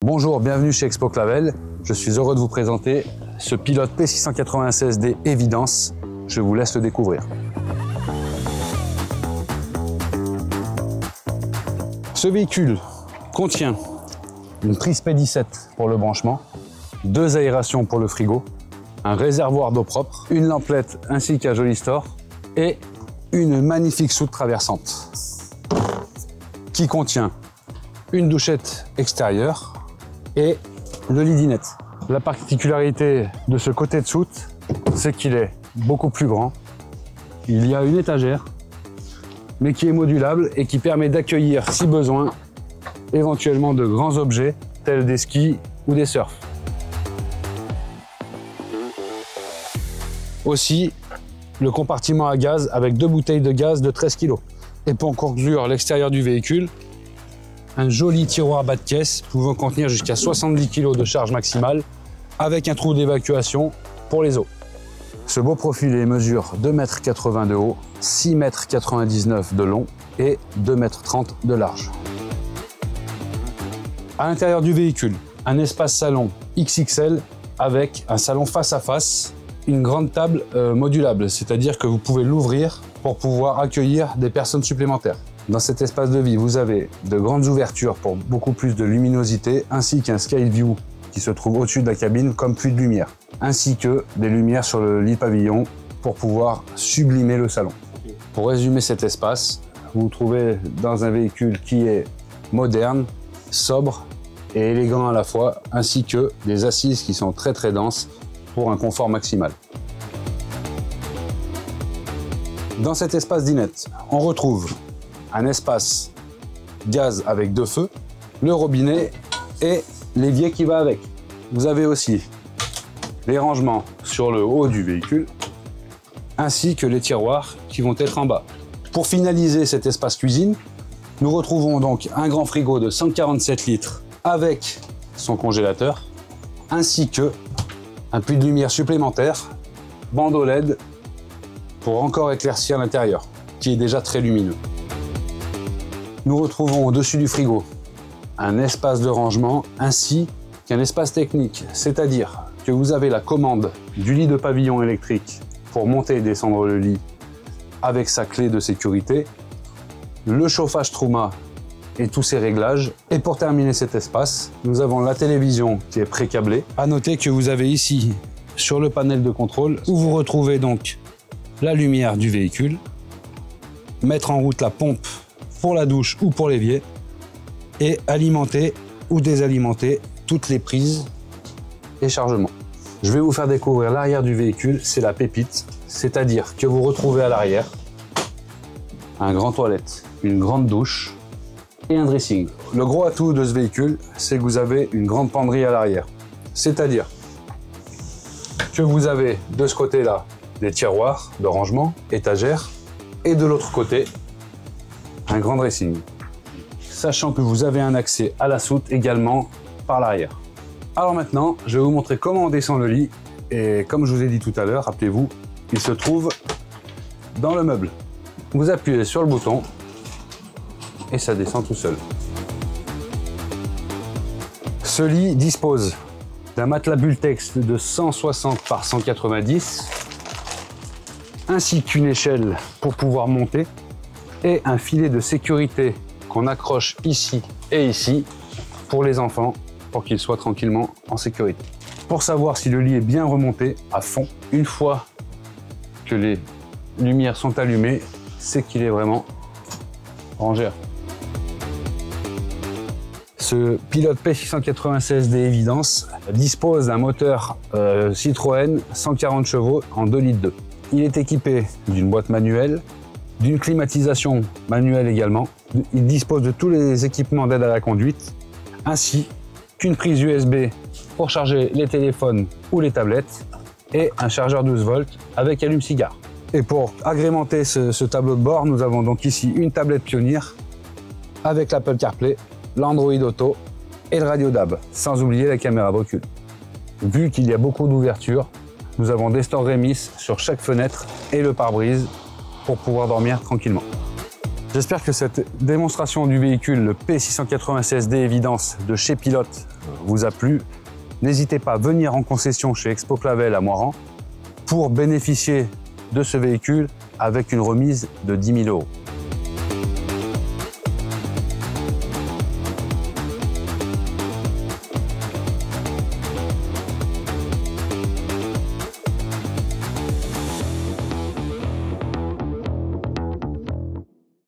Bonjour, bienvenue chez Expo Clavel. Je suis heureux de vous présenter ce pilote P696D Évidence. Je vous laisse le découvrir. Ce véhicule contient une prise P17 pour le branchement, 2 aérations pour le frigo, un réservoir d'eau propre, une lamplette ainsi qu'un joli store et une magnifique soute traversante qui contient une douchette extérieure et le lit dinette. La particularité de ce côté de soute, c'est qu'il est beaucoup plus grand. Il y a une étagère, mais qui est modulable et qui permet d'accueillir, si besoin, éventuellement de grands objets tels des skis ou des surfs. Aussi, le compartiment à gaz avec 2 bouteilles de gaz de 13 kg. Et pour conclure l'extérieur du véhicule, un joli tiroir bas de caisse pouvant contenir jusqu'à 70 kg de charge maximale avec un trou d'évacuation pour les eaux. Ce beau profilé mesure 2,80 m de haut, 6,99 m de long et 2,30 m de large. À l'intérieur du véhicule, un espace salon XXL avec un salon face à face, une grande table modulable, c'est-à-dire que vous pouvez l'ouvrir pour pouvoir accueillir des personnes supplémentaires. Dans cet espace de vie, vous avez de grandes ouvertures pour beaucoup plus de luminosité, ainsi qu'un Skyview qui se trouve au-dessus de la cabine comme puits de lumière, ainsi que des lumières sur le lit pavillon pour pouvoir sublimer le salon. Pour résumer cet espace, vous vous trouvez dans un véhicule qui est moderne, sobre et élégant à la fois, ainsi que des assises qui sont très denses pour un confort maximal. Dans cet espace dinette, on retrouve un espace gaz avec 2 feux, le robinet et l'évier qui va avec. Vous avez aussi les rangements sur le haut du véhicule, ainsi que les tiroirs qui vont être en bas. Pour finaliser cet espace cuisine, nous retrouvons donc un grand frigo de 147 litres avec son congélateur, ainsi que un puits de lumière supplémentaire, bandeau LED pour encore éclaircir l'intérieur, qui est déjà très lumineux. Nous retrouvons au-dessus du frigo un espace de rangement ainsi qu'un espace technique, c'est-à-dire que vous avez la commande du lit de pavillon électrique pour monter et descendre le lit avec sa clé de sécurité, le chauffage Truma et tous ses réglages. Et pour terminer cet espace, nous avons la télévision qui est pré-câblée. À noter que vous avez ici, sur le panel de contrôle, où vous retrouvez donc la lumière du véhicule, mettre en route la pompe pour la douche ou pour l'évier, et alimenter ou désalimenter toutes les prises et chargements. Je vais vous faire découvrir l'arrière du véhicule, c'est la pépite, c'est-à-dire que vous retrouvez à l'arrière un grand toilette, une grande douche, et un dressing. Le gros atout de ce véhicule, c'est que vous avez une grande penderie à l'arrière. C'est-à-dire que vous avez de ce côté-là des tiroirs de rangement, étagères, et de l'autre côté, un grand dressing. Sachant que vous avez un accès à la soute également par l'arrière. Alors maintenant, je vais vous montrer comment on descend le lit. Et comme je vous ai dit tout à l'heure, rappelez-vous, il se trouve dans le meuble. Vous appuyez sur le bouton et ça descend tout seul. Ce lit dispose d'un matelas Bultex de 160 par 190, ainsi qu'une échelle pour pouvoir monter et un filet de sécurité qu'on accroche ici et ici pour les enfants, pour qu'ils soient tranquillement en sécurité. Pour savoir si le lit est bien remonté à fond, une fois que les lumières sont allumées, c'est qu'il est vraiment rangé. Ce pilote P696D Évidence dispose d'un moteur Citroën 140 chevaux en 2,2 litres. Il est équipé d'une boîte manuelle, d'une climatisation manuelle également. Il dispose de tous les équipements d'aide à la conduite, ainsi qu'une prise USB pour charger les téléphones ou les tablettes et un chargeur 12 volts avec allume-cigare. Et pour agrémenter ce tableau de bord, nous avons donc ici une tablette Pioneer avec l'Apple CarPlay, l'Android Auto et le radio DAB, sans oublier la caméra de recul. Vu qu'il y a beaucoup d'ouvertures, nous avons des stores Remis sur chaque fenêtre et le pare-brise pour pouvoir dormir tranquillement. J'espère que cette démonstration du véhicule, le P696D Évidence de chez Pilote, vous a plu, n'hésitez pas à venir en concession chez Expo Clavel à Moirans pour bénéficier de ce véhicule avec une remise de 10 000 €.